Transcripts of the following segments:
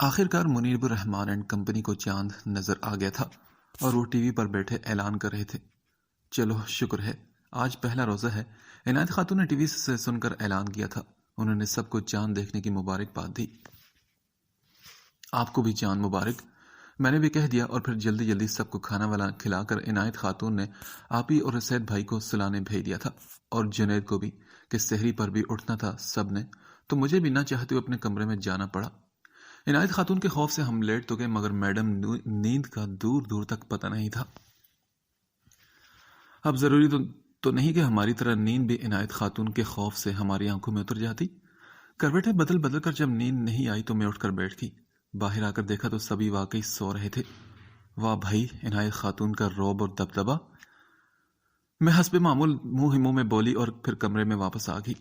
آخر کار منیب الرحمان and company کو چاند نظر آ گیا تھا اور وہ ٹی وی پر بیٹھے اعلان کر رہے تھے۔ چلو شکر ہے، آج پہلا روزہ ہے۔ عنایت خاتون نے ٹی وی سے سن کر اعلان کیا تھا۔ انہوں نے سب کو چاند دیکھنے کی مبارکباد دی۔ آپ کو بھی چاند مبارک، میں نے بھی کہہ دیا، اور پھر جلدی جلدی سب کو کھانا والا کھلا کر عنایت خاتون نے آپی اور سید بھائی کو سلانے بھیج دیا تھا، اور جنید کو بھی کہ سحری پر بھی اٹھنا تھا سب نے، تو مجھے بھی نہ چاہتے ہوئے اپنے کمرے میں جانا پڑا۔ عنایت خاتون کے خوف سے ہم لیٹ تو گئے، مگر میڈم نیند کا دور دور تک پتہ نہیں تھا۔ اب ضروری تو نہیں کہ ہماری طرح نیند بھی عنایت خاتون کے خوف سے ہماری آنکھوں میں اتر جاتی۔ کروٹیں بدل بدل کر جب نیند نہیں آئی تو میں اٹھ کر بیٹھ گئی۔ باہر آ کر دیکھا تو سبھی واقعی سو رہے تھے۔ واہ بھائی، عنایت خاتون کا رعب اور دبدبا! میں حسب معمول منہ ہی منہ میں بولی اور پھر کمرے میں واپس آ گئی۔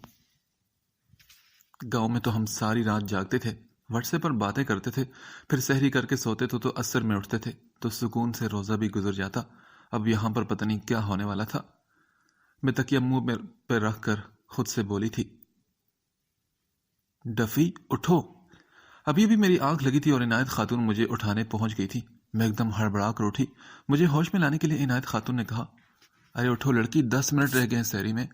گاؤں میں تو ہم ساری رات جاگتے تھے، واٹس ایپ پر باتیں کرتے تھے، پھر سحری کر کے سوتے تو عصر میں اٹھتے تھے تو سکون سے روزہ بھی گزر جاتا۔ اب یہاں پر پتہ نہیں کیا ہونے والا تھا۔ میں تکیہ منہ پہ رکھ کر خود سے بولی تھی، ڈفی اٹھو! ابھی ابھی میری آنکھ لگی تھی اور عنایت خاتون مجھے اٹھانے پہنچ گئی تھی۔ میں ایک دم ہڑبڑا کر اٹھی۔ مجھے ہوش میں لانے کے لیے عنایت خاتون نے کہا، ارے اٹھو لڑکی، 10 منٹ رہ گئے ہیں سحری میں۔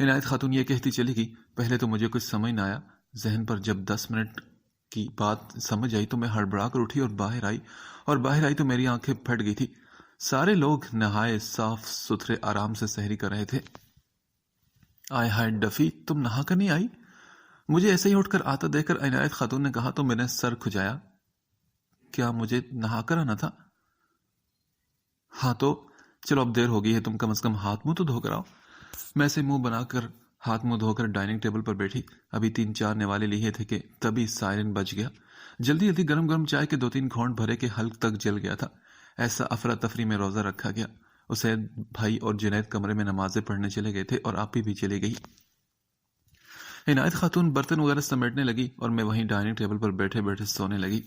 عنایت خاتون یہ کہتی چلی گئی۔ پہلے تو مجھے کچھ سمجھ نہ آیا، ذہن پر جب 10 منٹ کی بات سمجھ آئی تو میں ہڑبڑا کر اٹھی اور باہر آئی تو میری آنکھیں پھٹ گئی تھی۔ سارے لوگ نہائے صاف ستھرے آرام سے سحری کر رہے تھے۔ آئے ہائے ڈفی، تم نہا کر نہیں آئی؟ مجھے ایسے ہی اٹھ کر آتا دیکھ کر عنایت خاتون نے کہا تو میں نے سر کھجایا۔ کیا مجھے نہا کر آنا تھا؟ ہاں تو چلو، اب دیر ہو گئی ہے، تم کم از کم ہاتھ منہ تو دھو کر آؤ۔ میں سے منہ بنا کر ہاتھ منہ دھو کر ڈائننگ ٹیبل پر بیٹھی۔ ابھی 3-4 نوالے لیے تھے کہ تبھی سائرن بج گیا۔ جلدی جلدی گرم گرم چائے کے 2-3 گھونٹ بھرے کے حلق تک جل گیا تھا۔ ایسا افراتفری میں روزہ رکھا گیا۔ اسید بھائی اور جنید کمرے میں نمازیں پڑھنے چلے گئے تھے اور آپی بھی چلی گئی۔ عنایت خاتون برتن وغیرہ سمیٹنے لگی اور میں وہیں ڈائننگ ٹیبل پر بیٹھے بیٹھے سونے لگی۔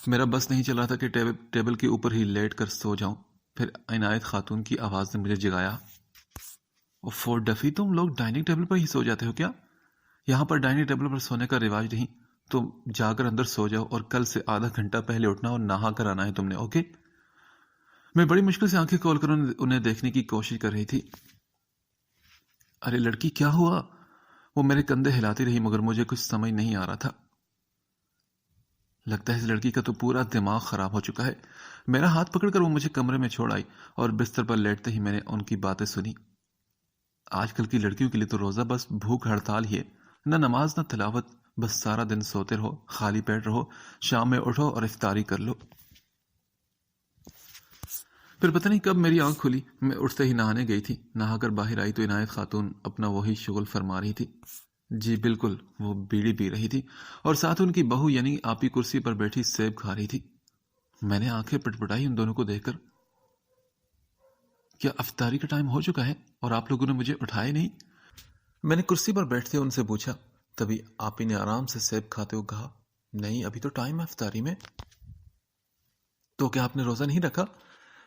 میرا بس نہیں چل رہا تھا کہ ٹیبل کے اوپر ہی لیٹ کر سو جاؤں۔ پھر عنایت خاتون کی آواز نے مجھے جگایا، اوفو ڈفی، تم لوگ ڈائننگ ٹیبل پر ہی سو جاتے ہو کیا؟ یہاں پر ڈائننگ ٹیبل پر سونے کا رواج نہیں، تو جا کر اندر سو جاؤ اور کل سے آدھا گھنٹہ پہلے اٹھنا اور نہا کر آنا ہے تم نے، اوکے؟ میں بڑی مشکل سے آنکھیں کھول کر انہیں دیکھنے کی کوشش کر رہی تھی۔ ارے لڑکی، کیا ہوا؟ وہ میرے کندھے ہلاتی رہی مگر مجھے کچھ سمجھ نہیں آ رہا تھا۔ لگتا ہے اس لڑکی کا تو پورا دماغ خراب ہو چکا ہے۔ میرا ہاتھ پکڑ کر وہ مجھے کمرے میں چھوڑ آئی اور بستر پر لیٹتے ہی میں نے ان کی باتیں سنی۔ آج کل کی لڑکیوں کے لیے تو روزہ بس بھوک ہڑتال ہی ہے، نہ نماز نہ تلاوت، بس سارا دن سوتے رہو، خالی پیٹ رہو، شام میں اٹھو اور افطاری کر لو۔ پھر پتہ نہیں کب میری آنکھ کھلی، میں اٹھتے ہی نہانے گئی تھی۔ نہا کر باہر آئی تو عنایت خاتون اپنا وہی شغل فرما رہی تھی۔ جی بالکل، وہ بیڑی پی رہی تھی اور ساتھ ان کی بہو یعنی آپی کرسی پر بیٹھی سیب کھا رہی تھی۔ میں نے آنکھیں پٹپٹائی ان دونوں کو دیکھ کر۔ کیا افطاری کا ٹائم ہو چکا ہے اور آپ لوگوں نے مجھے اٹھائے نہیں؟ میں نے کرسی پر بیٹھتے ان سے پوچھا۔ تبھی آپی نے آرام سے سیب کھاتے ہوئے کہا، نہیں ابھی تو ٹائم ہے افطاری میں۔ تو کیا آپ نے روزہ نہیں رکھا؟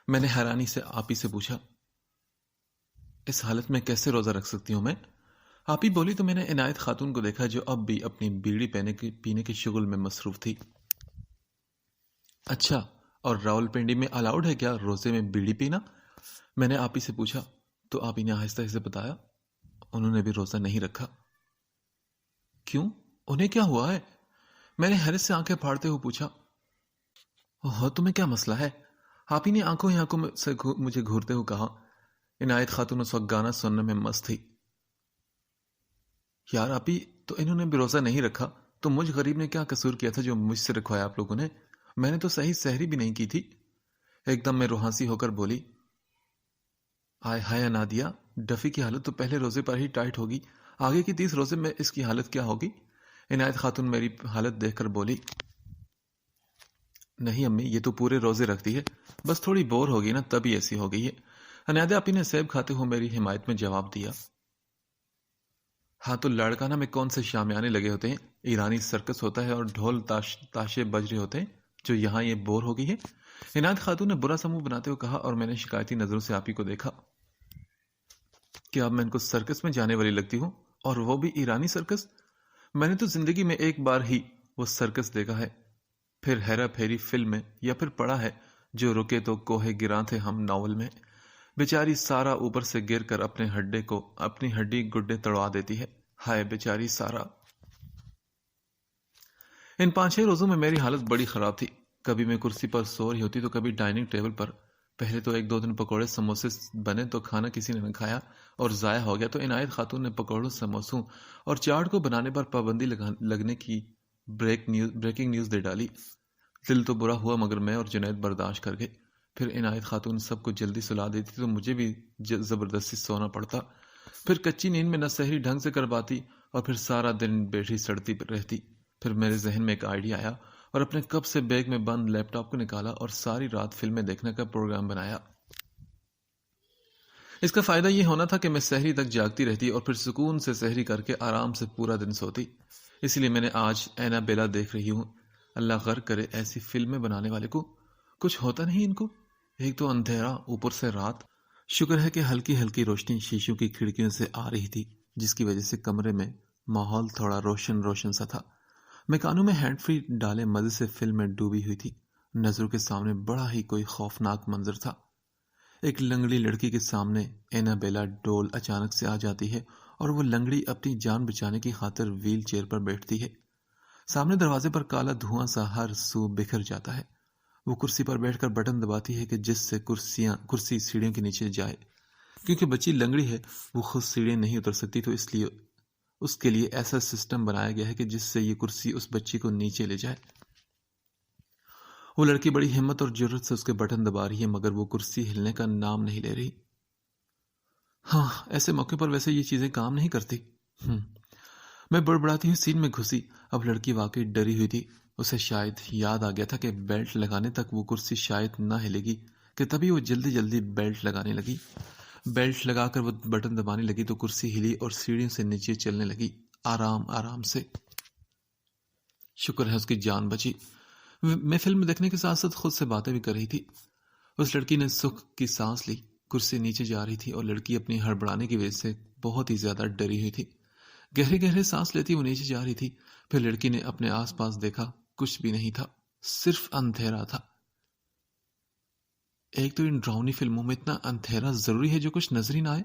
میں نے حیرانی سے آپی سے پوچھا۔ اس حالت میں کیسے روزہ رکھ سکتی ہوں میں؟ آپی بولی تو میں نے عنایت خاتون کو دیکھا جو اب بھی اپنی بیڑی پینے کے شغل میں مصروف تھی۔ اچھا، اور راول پنڈی میں الاؤڈ ہے کیا روزے میں بیڑی پینا؟ میں نے آپی سے پوچھا تو آپی نے آہستہ سے بتایا، انہوں نے بھی روزہ نہیں رکھا۔ کیوں؟ انہیں کیا ہوا ہے؟ میں نے حیرت سے آنکھیں پھاڑتے ہوئے پوچھا۔ اوہ، تمہیں کیا مسئلہ ہے؟ آپی نے آنکھوں ہی آنکھوں سے مجھے گھورتے ہوئے کہا۔ عنایت خاتون اس وقت گانا سننے میں مست تھی۔ یار آپی، تو انہوں نے بھی روزہ نہیں رکھا تو مجھ غریب نے کیا قصور کیا تھا جو مجھ سے رکھوایا آپ لوگوں نے؟ میں نے تو صحیح سحری بھی نہیں کی تھی۔ ایک دم میں روحانسی ہو کر بولی، آئے ہائے نادیہ، ڈفی کی حالت تو پہلے روزے پر ہی ٹائٹ ہوگی، آگے کی 30 روزے میں اس کی حالت کیا ہوگی؟ عنایت خاتون میری حالت دیکھ کر بولی، نہیں امی، یہ تو پورے روزے رکھتی ہے، بس تھوڑی بور ہوگی نا تبھی ایسی ہو گئی ہے۔ عنایت آپی نے سیب کھاتے ہوئے میری حمایت میں جواب دیا۔ ہاں تو لاڑکانہ میں کون سے شامیانے لگے ہوتے ہیں، ایرانی سرکس ہوتا ہے اور ڈھول تاشے بج رہے ہوتے ہیں جو یہاں یہ بور ہو گئی ہے؟ عنایت خاتون نے برا سا منہ بناتے ہوئے کہا اور میں نے شکایتی نظروں سے آپی کو دیکھا۔ کیا اب میں ان کو سرکس میں جانے والی لگتی ہوں، اور وہ بھی ایرانی سرکس؟ میں نے تو زندگی میں ایک بار ہی وہ سرکس دیکھا ہے۔ پھر ہیرا پھیری فلم میں، یا پھر پڑھا ہے جو رکے تو کوہ گراں تھے ہم ناول میں، بیچاری سارا اوپر سے گر کر اپنی ہڈی گڈے تڑوا دیتی ہے. ہائے بیچاری سارا. ان 5-6 روزوں میں میری حالت بڑی خراب تھی. کبھی میں کرسی پر سو رہی ہوتی تو کبھی ڈائننگ ٹیبل پر. پہلے تو 1-2 دن پکوڑے سموسے بنے تو کھانا کسی نے نہ کھایا اور ضائع ہو گیا، تو عنایت خاتون نے پکوڑوں سموسوں اور چاٹ کو بنانے پر پابندی لگنے کی بریکنگ نیوز دے ڈالی. دل تو برا ہوا مگر میں اور جنید برداشت کر گئے. پھر عنایت خاتون سب کو جلدی سلا دیتی تو مجھے بھی زبردستی سونا پڑتا. پھر کچی نیند میں نہ سحری ڈھنگ سے کر پاتی اور پھر سارا دن بیٹھی سڑتی رہتی. پھر میرے ذہن میں ایک آئیڈیا آیا اور اپنے کب سے بیگ میں بند لیپ ٹاپ کو نکالا اور ساری رات فلمیں دیکھنے کا پروگرام بنایا. اس کا فائدہ یہ ہونا تھا کہ میں سحری تک جاگتی رہتی اور پھر سکون سے سحری کر کے آرام سے پورا دن سوتی. اسی لیے میں نے آج اینا بیلا دیکھ رہی ہوں. اللہ غرق کرے ایسی فلمیں بنانے والے کو. کچھ ہوتا نہیں ان کو. ایک تو اندھیرا، اوپر سے رات. شکر ہے کہ ہلکی ہلکی روشنی شیشوں کی کھڑکیوں سے آ رہی تھی، جس کی وجہ سے کمرے میں ماحول تھوڑا روشن سا تھا. میں کانوں میں ہینڈ فری ڈالے مزے سے فلم میں ڈوبی ہوئی تھی. نظروں کے سامنے بڑا ہی کوئی خوفناک منظر تھا. ایک لنگڑی لڑکی کے سامنے اینا بیلا ڈول اچانک سے آ جاتی ہے اور وہ لنگڑی اپنی جان بچانے کی خاطر ویل چیئر پر بیٹھتی ہے. سامنے دروازے پر کالا دھواں سا ہر سو بکھر جاتا ہے. وہ کرسی پر بیٹھ کر بٹن دباتی ہے کہ جس سے کرسی سیڑھیوں کے نیچے جائے. کیونکہ بچی لنگڑی ہے، وہ خود سیڑھیاں نہیں اتر سکتی، تو اس لیے اس کے لیے ایسا سسٹم بنایا گیا ہے کہ جس سے یہ کرسی اس بچی کو نیچے لے جائے. وہ لڑکی بڑی ہمت اور جرت سے اس کے بٹن دبا رہی ہے مگر وہ کرسی ہلنے کا نام نہیں لے رہی. ہاں، ایسے موقع پر ویسے یہ چیزیں کام نہیں کرتی. میں بڑبڑاتی ہوئی سین میں گھسی. اب لڑکی واقعی ڈری ہوئی تھی. اسے شاید یاد آ گیا تھا کہ بیلٹ لگانے تک وہ کرسی شاید نہ ہلے گی کہ تبھی وہ جلدی بیلٹ لگانے لگی. بیلٹ لگا کر وہ بٹن دبانے لگی تو کرسی ہلی اور سیڑھیوں سے نیچے چلنے لگی، آرام سے. شکر ہے اس کی جان بچی. میں فلم دیکھنے کے ساتھ ساتھ خود سے باتیں بھی کر رہی تھی. اس لڑکی نے سکھ کی سانس لی. کرسی نیچے جا رہی تھی اور لڑکی اپنی ہڑبڑانے کی وجہ سے بہت ہی زیادہ ڈری ہوئی تھی. گہرے سانس لیتی وہ نیچے جا رہی تھی. پھر لڑکی نے اپنے آس پاس دیکھا. کچھ بھی نہیں تھا، صرف اندھیرا تھا. ایک تو ان ڈراؤنی فلموں میں اتنا اندھیرا ضروری ہے جو کچھ نظر ہی نہ آئے.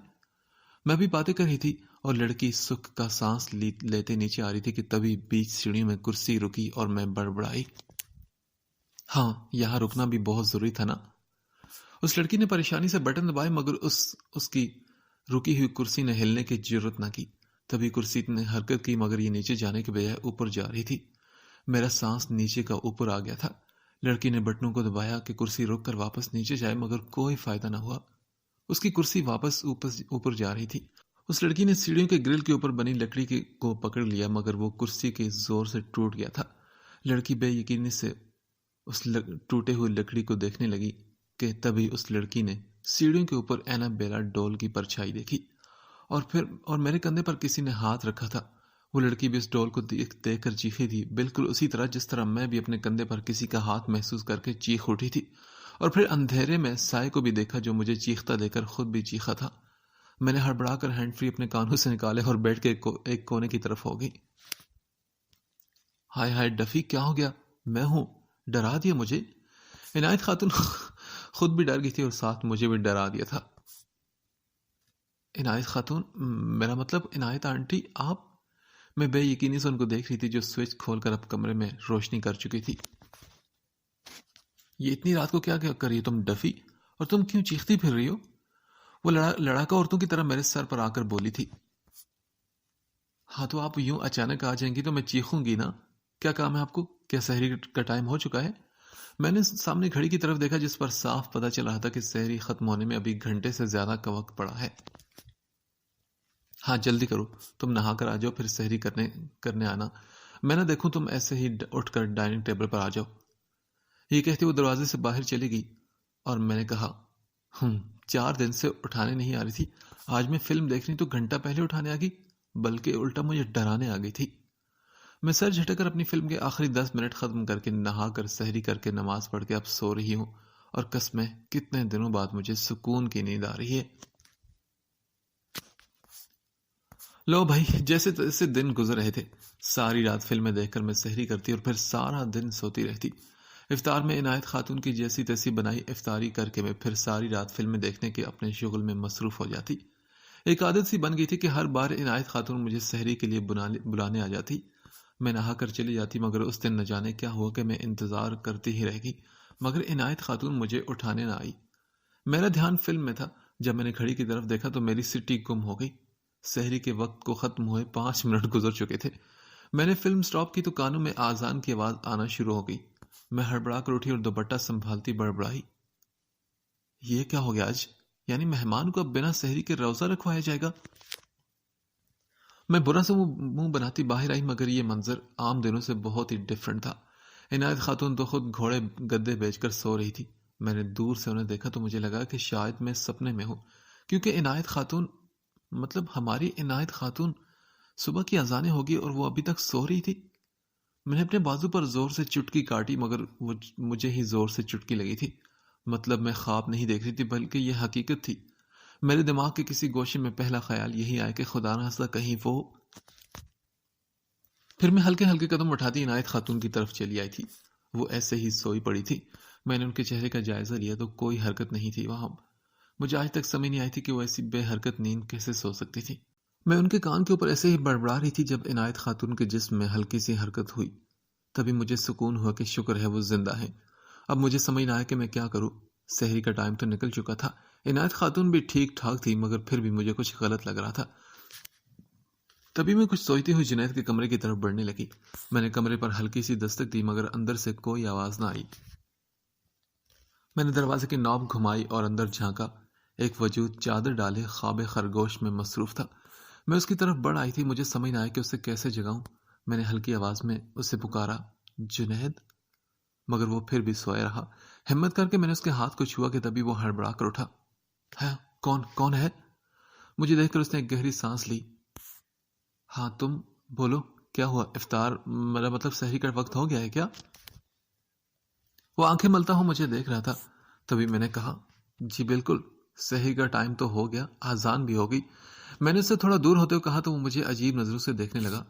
میں بھی باتیں کر رہی تھی اور لڑکی سکھ کا سانس لیتے نیچے آ رہی تھی کہ تبھی بیچ سیڑھیوں میں کرسی رکی اور میں بڑبڑائی. ہاں، یہاں رکنا بھی بہت ضروری تھا نا. اس لڑکی نے پریشانی سے بٹن دبائے مگر اس کی رکی ہوئی کرسی نے ہلنے کی جرت نہ کی. تبھی کرسی نے حرکت کی مگر یہ نیچے جانے کے بجائے اوپر جا رہی تھی. میرا سانس نیچے کا اوپر آ گیا تھا. لڑکی نے بٹنوں کو دبایا کہ کرسی رک کر واپس نیچے جائے مگر کوئی فائدہ نہ ہوا. اس کی کرسی واپس اوپر جا رہی تھی. اس لڑکی نے سیڑھیوں کے گرل کے اوپر بنی لکڑی کو پکڑ لیا مگر وہ کرسی کے زور سے ٹوٹ گیا تھا. لڑکی بے یقینی سے اس ٹوٹے ہوئے لکڑی کو دیکھنے لگی کہ تبھی اس لڑکی نے سیڑھیوں کے اوپر اینا بیلا ڈول کی پرچھائی دیکھی اور میرے کندھے پر کسی نے ہاتھ رکھا تھا. وہ لڑکی بھی اس ڈول کو دیکھ کر چیخی تھی، بالکل اسی طرح جس طرح میں بھی اپنے کندھے پر کسی کا ہاتھ محسوس کر کے چیخ اٹھی تھی. اور پھر اندھیرے میں سائے کو بھی دیکھا جو مجھے چیختا دے کر خود بھی چیخا تھا. میں نے ہڑبڑا کر ہینڈ فری اپنے کانوں سے نکالے اور بیٹھ کے ایک کونے کی طرف ہو گئی. ہائے ڈفی، کیا ہو گیا؟ میں ہوں، ڈرا دیا مجھے. عنایت خاتون خود بھی ڈر گئی تھی اور ساتھ مجھے بھی ڈرا دیا تھا. عنایت خاتون، میرا مطلب عنایت آنٹی، آپ؟ میں بے یقینی سے ان کو دیکھ رہی تھی جو سوئچ کھول کر اب کمرے میں روشنی کر چکی تھی. یہ اتنی رات کو کیا کر رہی ہو تم ڈفی؟ اور تم کیوں چیختی پھر رہی ہو؟ وہ لڑاکا عورتوں کی طرح میرے سر پر آ کر بولی تھی. ہاں تو آپ یوں اچانک آ جائیں گی تو میں چیخوں گی نا. کیا کام ہے آپ کو؟ کیا سحری کا ٹائم ہو چکا ہے؟ میں نے سامنے گھڑی کی طرف دیکھا جس پر صاف پتہ چل رہا تھا کہ سحری ختم ہونے میں ابھی گھنٹے سے زیادہ کا وقت پڑا ہے. ہاں جلدی کرو، تم نہا کر آ جاؤ پھر سحری کرنے آنا. میں نہ دیکھوں تم ایسے ہی اٹھ کر ڈائننگ ٹیبل پر آ جاؤ. یہ کہتے وہ دروازے سے باہر چلی گئی اور میں نے کہا 4 دن سے اٹھانے نہیں آ رہی تھی، آج میں فلم دیکھ رہی تو گھنٹہ پہلے اٹھانے آ گئی، بلکہ الٹا مجھے ڈرانے آ گئی تھی. میں سر جھٹک کر اپنی فلم کے آخری 10 منٹ ختم کر کے نہا کر سحری کر کے نماز پڑھ کے اب سو رہی ہوں اور قسمیں کتنے دنوں بعد مجھے سکون کی نیند آ رہی ہے. لو بھائی، جیسے تیسے دن گزر رہے تھے. ساری رات فلمیں دیکھ کر میں سحری کرتی اور پھر سارا دن سوتی رہتی۔ افطار میں عنایت خاتون کی جیسی تیسی بنائی افطاری کر کے میں پھر ساری رات فلمیں دیکھنے کے اپنے شغل میں مصروف ہو جاتی۔ ایک عادت سی بن گئی تھی کہ ہر بار عنایت خاتون مجھے سحری کے لیے بلانے آ جاتی۔ میں نہا کر چلی جاتی، مگر اس دن نہ جانے کیا ہوا کہ میں انتظار کرتی ہی رہ گئی، مگر عنایت خاتون مجھے اٹھانے نہ آئی۔ میرا دھیان فلم میں تھا۔ جب میں نے گھڑی کی طرف دیکھا تو میری سٹی گم ہو گئی۔ سحری کے وقت کو ختم ہوئے 5 منٹ گزر چکے تھے۔ میں نے فلم سٹاپ کی تو کانوں میں آذان کی آواز آنا شروع ہو گئی۔ میں ہڑبڑا کر اٹھی اور دوپٹہ سنبھالتی بڑبڑائی، یہ کیا ہو گیا آج؟ یعنی مہمان کو اب بنا سحری کے روزہ رکھوایا جائے گا؟ میں برا سے منہ بناتی باہر آئی، مگر یہ منظر عام دنوں سے بہت ہی ڈیفرنٹ تھا۔ عنایت خاتون تو خود گھوڑے گدے بیچ کر سو رہی تھی۔ میں نے دور سے انہیں دیکھا تو مجھے لگا کہ شاید میں سپنے میں ہوں، کیونکہ عنایت خاتون، مطلب ہماری عنایت خاتون، صبح کی اذانیں ہوگی اور وہ ابھی تک سو رہی تھی۔ میں نے اپنے بازو پر زور سے چٹکی کاٹی، مگر مجھے ہی زور سے چٹکی لگی تھی۔ مطلب میں خواب نہیں دیکھ رہی تھی، بلکہ یہ حقیقت تھی۔ میرے دماغ کے کسی گوشے میں پہلا خیال یہی آیا کہ خدا نہ خواستہ کہیں وہ... پھر میں ہلکے ہلکے قدم اٹھاتی عنایت خاتون کی طرف چلی آئی تھی۔ وہ ایسے ہی سوئی پڑی تھی۔ میں نے ان کے چہرے کا جائزہ لیا تو کوئی حرکت نہیں تھی وہاں۔ مجھے آج تک سمجھ نہیں آئی تھی کہ وہ ایسی بے حرکت نیند کیسے سو سکتی تھی۔ میں ان کے کان کے اوپر ایسے ہی بڑبڑا رہی تھی جب عنایت خاتون کے جسم میں ہلکی سی حرکت ہوئی۔ تبھی مجھے سکون ہوا کہ شکر ہے وہ زندہ ہیں۔ اب مجھے سمجھ نہ آیا کہ میں کیا کروں۔ سحری کا ٹائم تو نکل چکا تھا۔ عنایت خاتون بھی ٹھیک ٹھاک تھی، مگر پھر بھی مجھے کچھ غلط لگ رہا تھا۔ تبھی میں کچھ سوچتی ہوئی جنید کے کمرے کی طرف بڑھنے لگی۔ میں نے کمرے پر ہلکی سی دستک دی، مگر اندر سے کوئی آواز نہ آئی۔ میں نے دروازے کی نوب گھمائی اور اندر جھانکا۔ ایک وجود چادر ڈالے خواب خرگوش میں مصروف تھا۔ میں اس کی طرف بڑھ آئی تھی۔ مجھے سمجھ نہ آیا کہ اسے کیسے جگاؤں۔ میں نے ہلکی آواز میں اسے پکارا، جنید، مگر وہ پھر بھی سویا رہا۔ ہمت کر کے میں نے اس کے ہاتھ کو چھوا کہ تبھی وہ ہڑبڑا کر اٹھا۔ ہے کون ہے؟ مجھے دیکھ کر اس نے ایک گہری سانس لی۔ ہاں تم بولو، کیا ہوا؟ افطار، میرا مطلب سحری کا وقت ہو گیا ہے کیا؟ وہ آنکھیں ملتا ہوں مجھے دیکھ رہا تھا۔ تبھی میں نے کہا، جی بالکل، سحری کا ٹائم تو ہو گیا، آذان بھی ہو گئی۔ میں نے اس سے تھوڑا دور ہوتے ہوئے کہا تو وہ مجھے عجیب نظروں سے دیکھنے لگا۔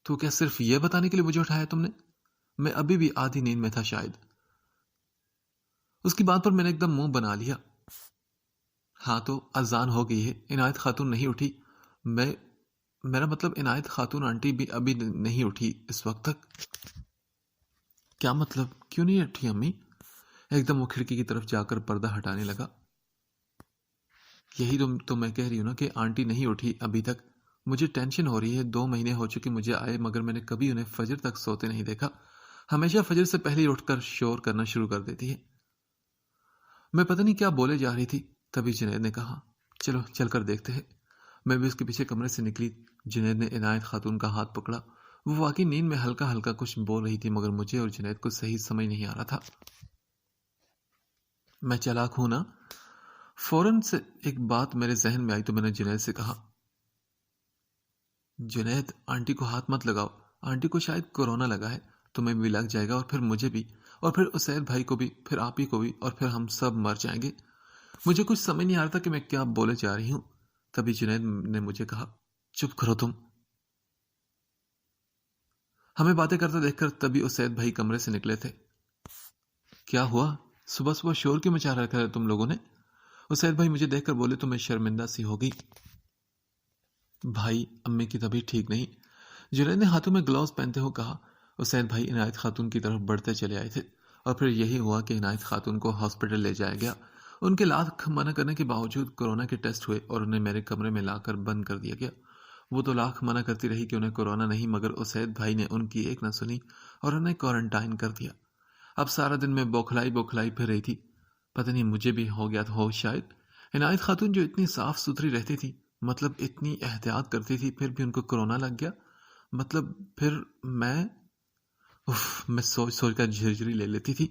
تو کیا صرف یہ بتانے کے لیے مجھے اٹھایا تم نے؟ میں ابھی بھی آدھی نیند میں تھا شاید۔ اس کی بات پر میں نے ایک دم منہ بنا لیا۔ ہاں تو اذان ہو گئی ہے، عنایت خاتون نہیں اٹھی۔ میرا مطلب عنایت خاتون آنٹی بھی ابھی نہیں اٹھی اس وقت تک۔ کیا مطلب؟ کیوں نہیں اٹھی امی؟ ایک دم وہ کھڑکی کی طرف جا کر پردہ ہٹانے لگا۔ یہی تو میں کہہ رہی ہوں نا کہ آنٹی نہیں اٹھی ابھی تک۔ مجھے ٹینشن ہو رہی ہے، 2 مہینے ہو چکے مجھے آئے، مگر میں نے کبھی انہیں فجر تک سوتے نہیں دیکھا۔ ہمیشہ فجر سے پہلے ہی اٹھ کر شور کرنا شروع کر دیتی ہے۔ میں پتہ نہیں کیا بولے جا رہی تھی۔ تبھی جنید نے کہا، چلو چل کر دیکھتے ہیں۔ میں بھی اس کے پیچھے کمرے سے نکلی۔ جنید نے عنایت خاتون کا ہاتھ پکڑا۔ وہ واقعی نیند میں ہلکا ہلکا کچھ بول رہی تھی، مگر مجھے اور جنید کو صحیح سمجھ نہیں آ رہا تھا۔ میں چالاک ہوں نا؟ فوراً سے ایک بات میرے ذہن میں آئی تو میں نے جنید سے کہا، جنید، آنٹی کو ہاتھ مت لگاؤ، آنٹی کو شاید کورونا لگا ہے، تمہیں بھی لگ جائے گا اور پھر مجھے بھی، اور پھر اسید بھائی کو بھی، پھر آپ ہی کو بھی، اور پھر ہم سب مر جائیں گے۔ مجھے کچھ سمجھ نہیں آ رہا تھا کہ میں کیا بولے جا رہی ہوں۔ تبھی جنید نے مجھے کہا، چپ کرو تم۔ ہمیں باتیں کرتے دیکھ کر تبھی اسید بھائی کمرے سے نکلے تھے۔ کیا ہوا؟ صبح صبح شور کیوں مچا رکھا ہے تم لوگوں نے؟ اسید بھائی مجھے دیکھ کر بولے تو میں شرمندہ سی ہو گئی۔ بھائی، امی کی طبیعت ٹھیک نہیں، جنید نے ہاتھوں میں گلوز پہنتے ہوئے کہا۔ اسید بھائی عنایت خاتون کی طرف بڑھتے چلے آئے تھے، اور پھر یہی ہوا کہ عنایت خاتون کو ہاسپٹل لے جایا گیا۔ ان کے لاکھ منع کرنے کے باوجود کورونا کے ٹیسٹ ہوئے اور انہیں میرے کمرے میں لا کر بند کر دیا گیا۔ وہ تو لاکھ منع کرتی رہی کہ انہیں کورونا نہیں، مگر اسید بھائی نے ان کی ایک نہ سنی اور انہیں کوارنٹائن کر دیا۔ اب سارا دن میں بوکھلائی پھر رہی تھی۔ پتہ نہیں مجھے بھی ہو گیا ہو شاید۔ عنایت خاتون جو اتنی صاف ستھری رہتی تھی، مطلب اتنی احتیاط کرتی تھی، پھر بھی ان کو کورونا لگ گیا۔ مطلب پھر میں سوچ کر جھرجھری لے لیتی تھی،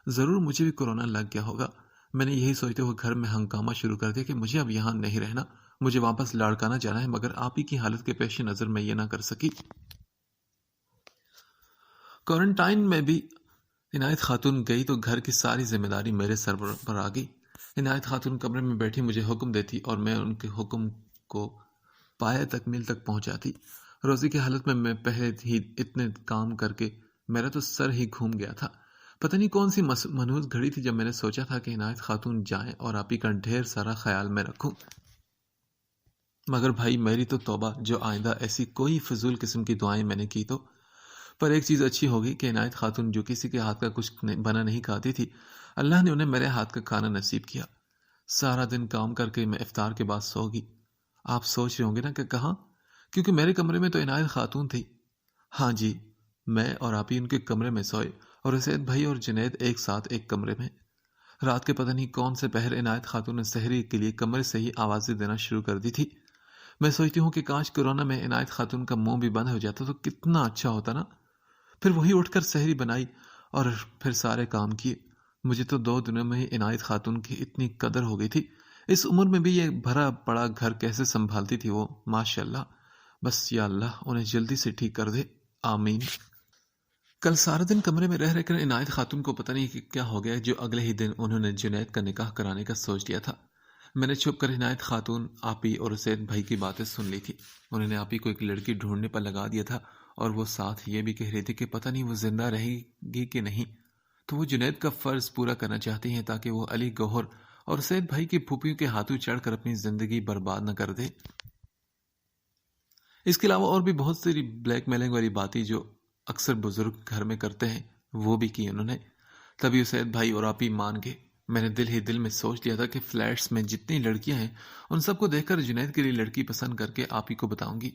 ضرور مجھے بھی کورونا لگ گیا ہوگا۔ میں نے یہی سوچتے ہوئے گھر میں ہنگامہ شروع کر دیا کہ مجھے اب یہاں نہیں رہنا، مجھے واپس لاڑکانہ جانا ہے، مگر آپ ہی کی حالت کے پیش نظر میں یہ نہ کر سکی۔ کوارنٹائن میں بھی عنایت خاتون گئی تو گھر کی ساری ذمہ داری میرے سر پر آ گئی۔ عنایت خاتون کمرے میں بیٹھی مجھے حکم دیتی اور میں ان کے حکم کو پایہ تکمیل تک پہنچاتی۔ روزی کی حالت میں پہلے ہی اتنے کام کر کے میرا تو سر ہی گھوم گیا تھا۔ پتہ نہیں کون سی منحوس گھڑی تھی جب میں نے سوچا تھا کہ عنایت خاتون جائیں اور آپ ہی کا ڈھیر سارا خیال میں رکھوں۔ مگر بھائی میری تو توبہ، جو آئندہ ایسی کوئی فضول قسم کی دعائیں میں نے کی تو۔ پر ایک چیز اچھی ہوگی کہ عنایت خاتون جو کسی کے ہاتھ کا کچھ بنا نہیں کھاتی تھی، اللہ نے انہیں میرے ہاتھ کا کھانا نصیب کیا۔ سارا دن کام کر کے میں افطار کے بعد سو گئی۔ آپ سوچ رہے ہوں گے نا کہ کہاں؟ کیونکہ میرے کمرے میں تو عنایت خاتون تھی۔ ہاں جی، میں اور آپ ہی ان کے کمرے میں سوئے، اور اسید بھائی اور جنید ایک ساتھ ایک کمرے میں۔ رات کے پتہ نہیں کون سے پہر عنایت خاتون نے سحری کے لیے کمرے سے ہی آوازیں دینا شروع کر دی تھی۔ میں سوچتی ہوں کہ کاش کورونا میں عنایت خاتون کا منہ بھی بند ہو جاتا تو کتنا اچھا ہوتا نا۔ پھر وہی اٹھ کر سحری بنائی اور پھر سارے کام کیے۔ مجھے تو 2 دنوں میں ہی عنایت خاتون کی اتنی قدر ہو گئی تھی۔ اس عمر میں بھی یہ بھرا پڑا گھر کیسے سنبھالتی تھی وہ، ماشاءاللہ۔ بس یا اللہ انہیں جلدی سے ٹھیک کر دے، آمین۔ کل سارا دن کمرے میں رہ کر عنایت خاتون کو پتہ نہیں کہ کیا ہو گیا، جو اگلے ہی دن انہوں نے جنید کا نکاح کرانے کا سوچ لیا تھا۔ میں نے چھپ کر عنایت خاتون، آپی اور اسید بھائی کی باتیں سن لی تھی۔ انہوں نے آپی کو ایک لڑکی ڈھونڈنے پر لگا دیا تھا، اور وہ ساتھ یہ بھی کہہ رہی تھی کہ پتہ نہیں وہ زندہ رہے گی کہ نہیں، تو وہ جنید کا فرض پورا کرنا چاہتی ہیں تاکہ وہ علی گوہر اور اسید بھائی کی پھوپھیوں کے ہاتھوں چڑھ کر اپنی زندگی برباد نہ کر دے۔ اس کے علاوہ اور بھی بہت ساری بلیک میلنگ والی باتیں جو اکثر بزرگ گھر میں کرتے ہیں، وہ بھی کی انہوں نے۔ تبھی اسید بھائی اور آپی مان گئے۔ میں نے دل ہی دل میں سوچ لیا تھا کہ فلیٹس میں جتنی لڑکیاں ہیں ان سب کو دیکھ کر جنید کے لیے لڑکی پسند کر کے آپی کو بتاؤں گی۔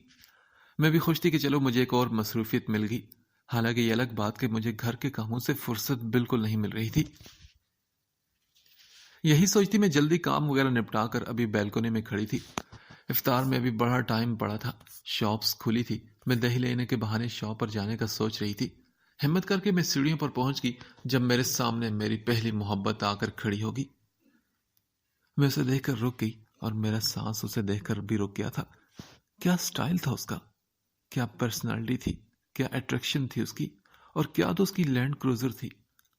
میں بھی خوش تھی کہ چلو مجھے ایک اور مصروفیت مل گئی، حالانکہ یہ الگ بات کہ مجھے گھر کے کاموں سے فرصت بالکل نہیں مل رہی تھی۔ یہی سوچتی میں جلدی کام وغیرہ نپٹا کر ابھی بیلکونی میں کھڑی تھی۔ افطار میں ابھی بڑا ٹائم پڑا تھا، شاپس کھلی تھی۔ میں دہی لینے کے بہانے شاپ پر جانے کا سوچ رہی تھی۔ ہمت کر کے میں سیڑھیوں پر پہنچ گئی جب میرے سامنے میری پہلی محبت آ کر کھڑی ہوگی۔ میں اسے دیکھ کر رک گئی، اور میرا سانس اسے دیکھ کر بھی رک گیا تھا۔ کیا سٹائل تھا اس کا، کیا پرسنالٹی تھی، کیا اٹریکشن تھی اس کی، اور کیا تو اس کی لینڈ کروزر تھی۔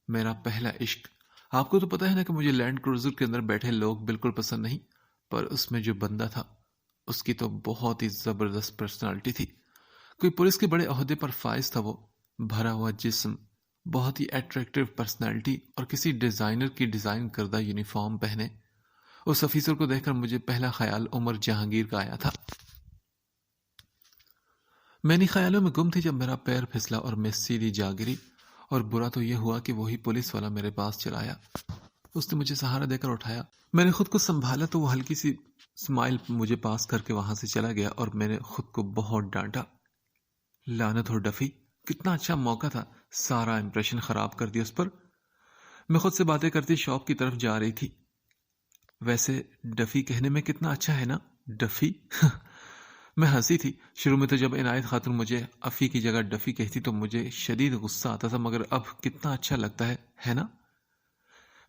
میرا پہلا عشق۔ آپ کو تو پتا ہے نا کہ مجھے لینڈ کروزر کے اندر بیٹھے لوگ بالکل پسند نہیں، پر اس میں جو بندہ تھا اس کی تو بہت ہی زبردست پرسنالٹی تھی۔ کوئی پولیس کے بڑے عہدے پر فائز تھا وہ، بھرا ہوا جسم، بہت ہی اٹریکٹیو پرسنالٹی، اور کسی ڈیزائنر کی ڈیزائن کردہ یونیفارم پہنے۔ اس افیسر کو دیکھ کر مجھے پہلا خیال عمر جہانگیر کا آیا تھا۔ میں انہی خیالوں میں گم تھی جب میرا پیر پھسلا اور میں سیدھی جا گری، اور برا تو یہ ہوا کہ وہی پولیس والا میرے پاس چلا آیا۔ اس نے مجھے سہارا دے کر اٹھایا۔ میں نے خود کو سنبھالا تو وہ ہلکی سی اسمائل مجھے پاس کر کے وہاں سے چلا گیا، اور میں نے خود کو بہت ڈانٹا۔ لعنت ہو ڈفی، کتنا اچھا موقع تھا، سارا امپریشن خراب کر دیا اس پر۔ میں خود سے باتیں کرتی شاپ کی طرف جا رہی تھی۔ ویسے ڈفی کہنے میں کتنا اچھا ہے نا، ڈفی۔ میں ہنسی تھی۔ شروع میں تو جب عنایت خاتون مجھے افی کی جگہ ڈفی کہتی تو مجھے شدید غصہ آتا تھا، مگر اب کتنا اچھا لگتا ہے نا۔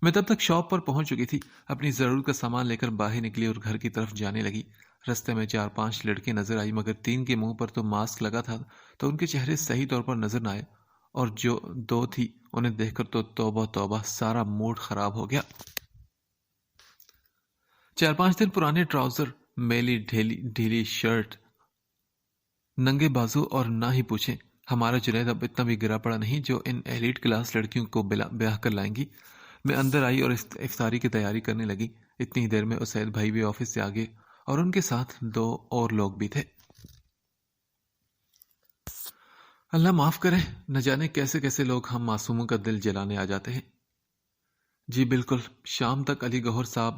میں تب تک شاپ پر پہنچ چکی تھی، اپنی ضرورت کا سامان لے کر باہر نکلی اور گھر کی طرف جانے لگی۔ رستے میں 4-5 لڑکے نظر آئی، مگر 3 کے منہ پر تو ماسک لگا تھا تو ان کے چہرے صحیح طور پر نظر نہ آئے، اور جو 2 تھی انہیں دیکھ کر تو توبہ توبہ، سارا موڈ خراب ہو گیا۔ 4-5 دن پرانے ٹراؤزر، میلی ڈھیلی شرٹ، ننگے بازو، اور نہ ہی پوچھیں ہمارا جنید اب اتنا بھی گرا پڑا نہیں جو ان ایلیٹ کلاس لڑکیوں کو بیاہ کر لائیں گی۔ میں اندر آئی اور افطاری کی تیاری کرنے لگی۔ اتنی دیر میں اسید بھائی بھی آفس سے آگے، اور ان کے ساتھ 2 اور لوگ بھی تھے۔ اللہ معاف کرے، نہ جانے کیسے کیسے لوگ ہم معصوموں کا دل جلانے آ جاتے ہیں۔ جی بالکل، شام تک علی گوہر صاحب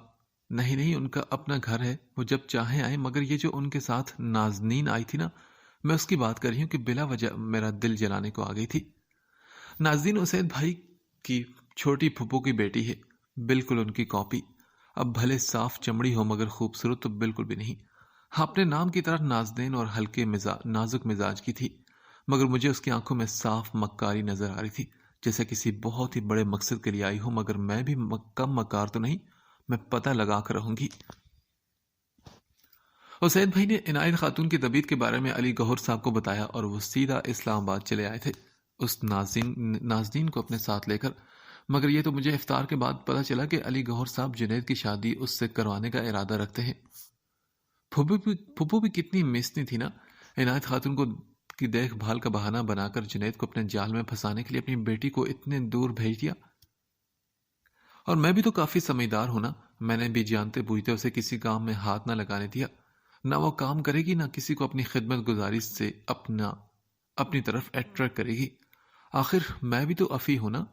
نہیں ان کا اپنا گھر ہے، وہ جب چاہیں آئیں، مگر یہ جو ان کے ساتھ نازنین آئی تھی نا، میں اس کی بات کر رہی ہوں کہ بلا وجہ میرا دل جلانے کو آ گئی تھی۔ نازنین اسید بھائی کی چھوٹی پھپھو کی بیٹی ہے، بالکل ان کی کاپی۔ اب بھلے صاف چمڑی ہو مگر خوبصورت تو بالکل بھی نہیں۔ اپنے نام کی طرح نازنین اور ہلکے نازک مزاج کی تھی، مگر مجھے اس کی آنکھوں میں صاف مکاری نظر آ رہی تھی، جیسے کسی بہت ہی بڑے مقصد کے لیے آئی ہوں، مگر میں بھی کم مکار تو نہیں، میں پتہ لگا کر رہوں گی۔ اسید بھائی نے عنایت خاتون کی طبیعت کے بارے میں علی گوہر صاحب کو بتایا، اور وہ سیدھا اسلام آباد چلے آئے تھے اس نازنین کو اپنے ساتھ لے کر۔ مگر یہ تو مجھے افطار کے بعد پتا چلا کہ علی گوہر صاحب جنید کی شادی اس سے کروانے کا ارادہ رکھتے ہیں۔ پھپھو بھی کتنی مسنی تھی نا، عنایت خاتون کو کی دیکھ بھال کا بہانہ بنا کر جنید کو اپنے جال میں پھنسانے کے لیے اپنی بیٹی کو اتنے دور بھیج دیا. اور میں بھی تو کافی سمجھدار ہوں نا. میں نے بھی جانتے بوجھتے اسے کسی کام میں ہاتھ نہ لگانے دیا. نہ وہ کام کرے گی، نہ کسی کو اپنی خدمت گزاری سے اپنی طرف اٹریکٹ کرے گی. آخر میں بھی تو افی ہوں نا.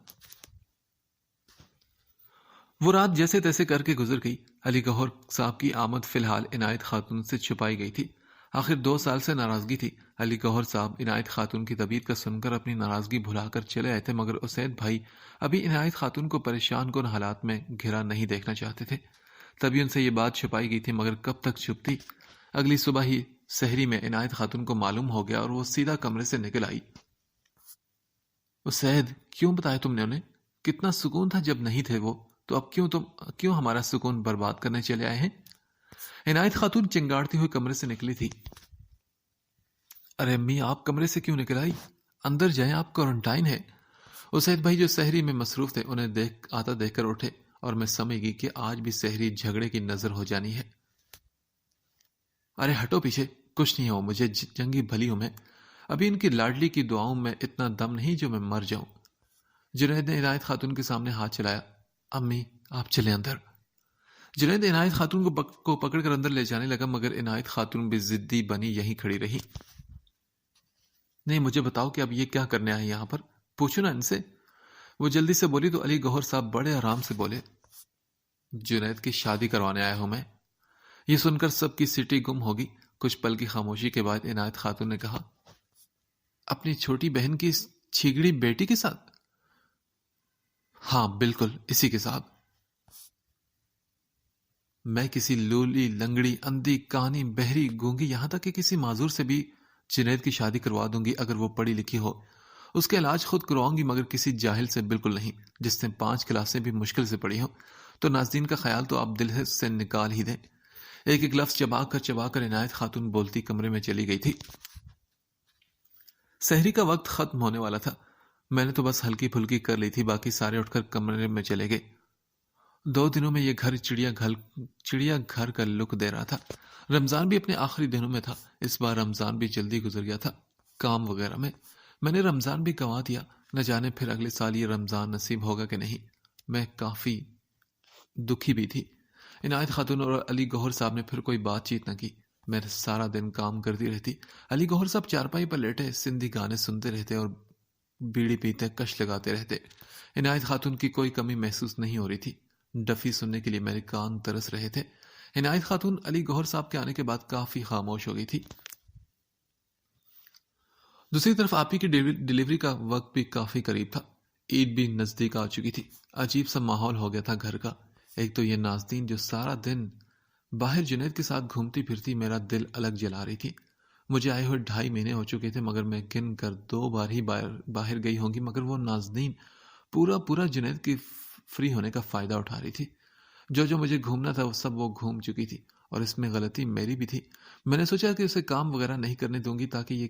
وہ رات جیسے تیسے کر کے گزر گئی. علی گوہر صاحب کی آمد فی الحال عنایت خاتون سے چھپائی گئی تھی. آخر 2 سال سے ناراضگی تھی. علی گوہر صاحب عنایت خاتون کی طبیعت کا سن کر اپنی ناراضگی بھلا کر چلے آئے تھے، مگر اسید بھائی ابھی عنایت خاتون کو پریشان کن حالات میں گھرا نہیں دیکھنا چاہتے تھے. تبھی ان سے یہ بات چھپائی گئی تھی، مگر کب تک چھپتی. اگلی صبح ہی سحری میں عنایت خاتون کو معلوم ہو گیا اور وہ سیدھا کمرے سے نکل آئی. اسید، کیوں بتایا تم نے انہیں؟ کتنا سکون تھا جب نہیں تھے وہ، تو اب کیوں ہمارا سکون برباد کرنے چلے آئے ہیں؟ عنایت خاتون چنگاڑتی ہوئی کمرے سے نکلی تھی. ارے امی، آپ کمرے سے کیوں نکل آئی؟ اندر جائیں، آپ کوارنٹائن ہے. اسید بھائی جو سحری میں مصروف تھے انہیں دیکھ کر اٹھے اور میں سمجھ گئی کہ آج بھی سحری جھگڑے کی نظر ہو جانی ہے. ارے ہٹو پیچھے، کچھ نہیں ہو مجھے، جنگی بھلی ہوں میں. ابھی ان کی لاڈلی کی دعاؤں میں اتنا دم نہیں جو میں مر جاؤں. جنید نے عنایت خاتون کے سامنے ہاتھ چلایا. امی آپ چلیں اندر. جنید عنایت خاتون کو پکڑ کر اندر لے جانے لگا، مگر عنایت خاتون بھی ضدی بنی یہیں کھڑی رہی. نہیں، مجھے بتاؤ کہ اب یہ کیا کرنے آئے یہاں پر، پوچھو نا ان سے. وہ جلدی سے بولی تو علی گوہر صاحب بڑے آرام سے بولے. جنید کی شادی کروانے آیا ہوں میں. یہ سن کر سب کی سٹی گم ہوگی. کچھ پل کی خاموشی کے بعد عنایت خاتون نے کہا، اپنی چھوٹی بہن کی چھیگڑی بیٹی کے ساتھ؟ ہاں بالکل اسی کے ساتھ. میں کسی لولی لنگڑی اندھی کہانی بہری گونگی یہاں تک کہ کسی معذور سے بھی جنید کی شادی کروا دوں گی اگر وہ پڑھی لکھی ہو. اس کے علاج خود کرواؤں گی، مگر کسی جاہل سے بالکل نہیں جس نے 5 کلاسیں بھی مشکل سے پڑھی ہوں. تو ناظرین کا خیال تو آپ دل سے نکال ہی دیں. ایک ایک لفظ چبا کر عنایت خاتون بولتی کمرے میں چلی گئی تھی. سحری کا وقت ختم ہونے والا تھا. میں نے تو بس ہلکی پھلکی کر لی تھی، باقی سارے اٹھ کر کمرے میں چلے گئے. 2 دنوں میں یہ گھر چڑیا گھر کا لک دے رہا تھا. رمضان بھی اپنے آخری دنوں میں تھا. اس بار رمضان بھی جلدی گزر گیا تھا. کام وغیرہ میں نے رمضان بھی گنوا دیا. نہ جانے پھر اگلے سال یہ رمضان نصیب ہوگا کہ نہیں. میں کافی دکھی بھی تھی. عنایت خاتون اور علی گوہر صاحب نے پھر کوئی بات چیت نہ کی. میں سارا دن کام کرتی رہتی. علی گوہر صاحب چارپائی پر لیٹے سندھی گانے سنتے رہتے اور بیڑی پیتے کش لگاتے رہتے. عنایت خاتون کی کوئی کمی محسوس نہیں ہو رہی تھی. ڈفی سننے کے لیے میرے کان ترس رہے تھے. عنایت خاتون علی گوہر صاحب کے آنے کے بعد کافی خاموش ہو گئی تھی. دوسری طرف آپی کی ڈیلیوری کا وقت بھی کافی قریب تھا. عید بھی نزدیک آ چکی تھی. عجیب سا ماحول ہو گیا تھا گھر کا. ایک تو یہ نازنین جو سارا دن باہر جنید کے ساتھ گھومتی پھرتی میرا دل الگ جلا رہی تھی. مجھے آئے ہوئے 2.5 مہینے ہو چکے تھے، مگر میں گن کر 2 بار ہی باہر گئی ہوں گی. مگر وہ نازنین پورا جنید کی فری ہونے کا فائدہ اٹھا رہی تھی. جو مجھے گھومنا تھا وہ سب وہ گھوم چکی تھی، اور اس میں غلطی میری بھی تھی. میں نے سوچا کہ اسے کام وغیرہ نہیں کرنے دوں گی تاکہ یہ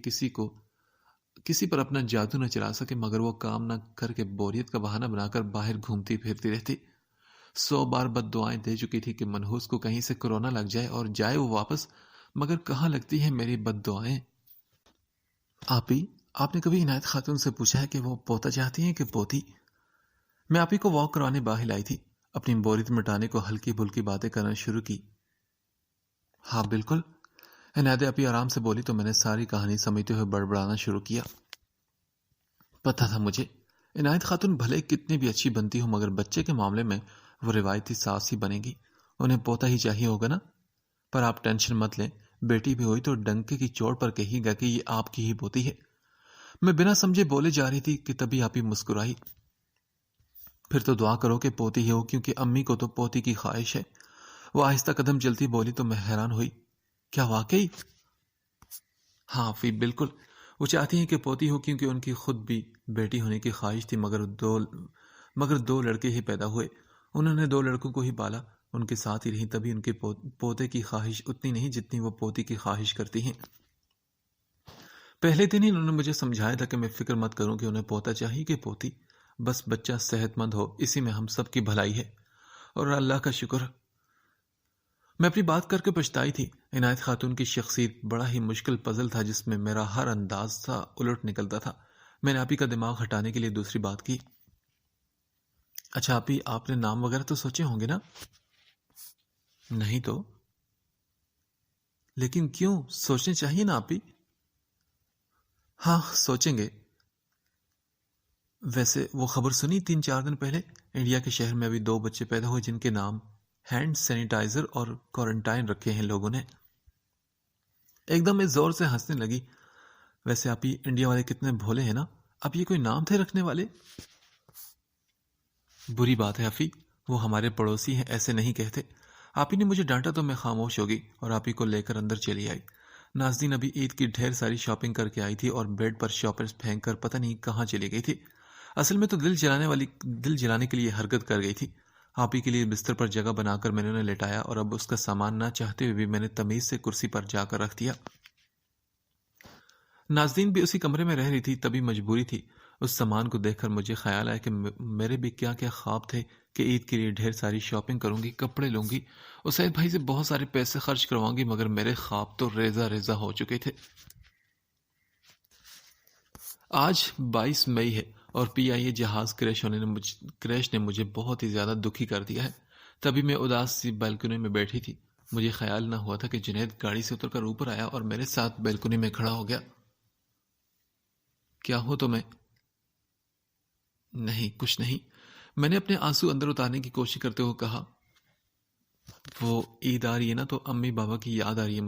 کسی پر اپنا جادو نہ چلا سکے، مگر وہ کام نہ کر کے بوریت کا بہانہ بنا کر باہر گھومتی پھرتی رہتی. 100 بار بد دعائیں دے چکی تھی کہ منحوس کو کہیں سے کورونا لگ جائے اور جائے وہ واپس، مگر کہاں لگتی ہیں میری بد دعائیں. آپی، آپ نے کبھی عنایت خاتون سے پوچھا ہے کہ وہ پوتا چاہتی ہیں کہ پوتی؟ میں آپی کو واک کروانے باہر لائی تھی. اپنی بوریت مٹانے کو ہلکی بھلکی باتیں کرنا شروع کی. ہاں بالکل، عنایت آپی آرام سے بولی تو میں نے ساری کہانی سمجھتے ہوئے بڑبڑانا شروع کیا. پتا تھا مجھے عنایت خاتون بھلے کتنی بھی اچھی بنتی ہو، مگر بچے کے معاملے میں وہ روایتی ساس ہی بنے گی. انہیں پوتا ہی چاہیے ہوگا نا. پر آپ ٹینشن مت لیں، بیٹی بھی ہوئی تو ڈنکے کی چوٹ پر کہی گا کہ یہ آپ کی ہی پوتی ہے. میں بنا سمجھے بولے جا رہی تھی کہ تبھی آپ ہی مسکرائی. پھر تو دعا کرو کہ پوتی ہی ہو، کیونکہ امی کو تو پوتی کی خواہش ہے. وہ آہستہ قدم چلتی بولی تو میں حیران ہوئی. کیا واقعی؟ ہاں فی بالکل. وہ چاہتی ہیں کہ پوتی ہو کیونکہ ان کی خود بھی بیٹی ہونے کی خواہش تھی، مگر 2 لڑکے ہی پیدا ہوئے. انہوں نے 2 لڑکوں کو ہی پالا، ان کے ساتھ ہی رہی، تبھی ان کے پوتے کی خواہش اتنی نہیں جتنی وہ پوتی کی خواہش کرتی ہیں. پہلے دن ہی انہوں نے مجھے سمجھایا تھا کہ میں فکر مت کروں کہ انہیں پوتا چاہیے کہ پوتی، بس بچہ صحت مند ہو، اسی میں ہم سب کی بھلائی ہے. اور اللہ کا شکر میں اپنی بات کر کے پچھتائی تھی۔ عنایت خاتون کی شخصیت بڑا ہی مشکل پزل تھا جس میں میرا ہر انداز تھا الٹ نکلتا تھا۔ میں نے آپی کا دماغ ہٹانے کے لیے دوسری بات کی۔ اچھا آپی، آپ نے نام وغیرہ تو سوچے ہوں گے نا؟ نہیں تو؟ لیکن کیوں؟ سوچنے چاہیے نا آپی۔ ہاں سوچیں گے۔ ویسے وہ خبر سنی 3-4 دن پہلے انڈیا کے شہر میں ابھی 2 بچے پیدا ہوئے جن کے نام ہینڈ سینیٹائزر اور کوارنٹائن رکھے ہیں لوگوں نے۔ ایک دم میں زور سے ہنسنے لگی۔ ویسے آپ ہی انڈیا والے کتنے بھولے ہیں نا، اب یہ کوئی نام تھے رکھنے والے؟ بری بات ہے افی، وہ ہمارے پڑوسی ہیں، ایسے نہیں کہتے۔ آپ ہی نے مجھے ڈانٹا تو میں خاموش ہو گئی اور آپ ہی کو لے کر اندر چلی آئی۔ ناظرین ابھی عید کی ڈھیر ساری شاپنگ کر کے آئی تھی اور بیڈ پر شاپرز پھینک کر پتہ نہیں کہاں چلی گئی تھی۔ اصل میں تو دل جلانے کے لیے حرکت کر گئی تھی۔ آپ ہی کے لیے بستر پر جگہ بنا کر میں نے انہیں لٹایا اور اب اس کا سامان نہ چاہتے ہوئے بھی میں نے تمیز سے کرسی پر جا کر رکھ دیا۔ ناظرین بھی اسی کمرے میں رہ رہی تھی، تبھی مجبوری تھی۔ اس سامان کو دیکھ کر مجھے خیال آیا کہ میرے بھی کیا کیا خواب تھے کہ عید کے لیے ڈھیر ساری شاپنگ کروں گی، کپڑے لوں گی، اسید بھائی سے بہت سارے پیسے خرچ کرواؤں گی، مگر میرے خواب تو ریزہ ریزہ ہو چکے تھے۔ آج 22 مئی ہے اور پی آئی اے جہاز کریش نے مجھے بہت ہی زیادہ دکھی کر دیا ہے۔ تبھی میں اداس سی بیلکنی میں بیٹھی تھی۔ مجھے خیال نہ ہوا تھا کہ جنید گاڑی سے اتر کر اوپر آیا اور میرے ساتھ بیلکنی میں کھڑا ہو گیا۔ کیا ہو تو میں؟ نہیں کچھ نہیں، میں نے اپنے آنسو اندر اتارنے کی کوشش کرتے ہوئے کہا۔ وہ عید آ رہی ہے نا تو امی بابا کی یاد آ رہی ہے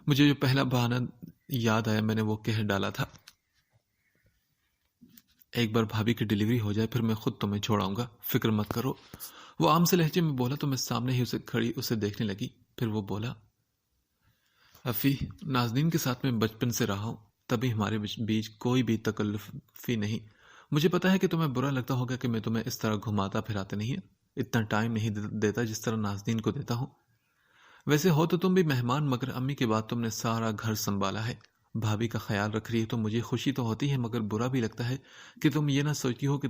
مجھے جو پہلا بہانہ یاد آیا میں نے وہ کہہ ڈالا تھا، ایک بار بھابھی کی ڈیلیوری ہو جائے پھر میں خود تمہیں چھوڑاؤں گا، فکر مت کرو۔ وہ عام سے لہجے میں بولا تو میں سامنے ہی اسے کھڑی اسے دیکھنے لگی۔ پھر وہ بولا، افی ناظرین کے ساتھ میں بچپن سے رہا ہوں، تبھی ہمارے بیچ کوئی بھی تکلفی نہیں۔ مجھے پتا ہے کہ تمہیں برا لگتا ہوگا کہ میں تمہیں اس طرح گھماتا پھراتے نہیں، اتنا ٹائم نہیں دیتا جس طرح ناظرین کو دیتا ہوں۔ ویسے ہو تو تم بھی مہمان، مگر امی کے بعد تم نے سارا گھر سنبھالا ہے، بھابھی کا خیال رکھ رہی ہے، تو مجھے خوشی تو ہوتی ہے مگر برا بھی لگتا ہے کہ تم یہ نہ سوچتی ہو کہ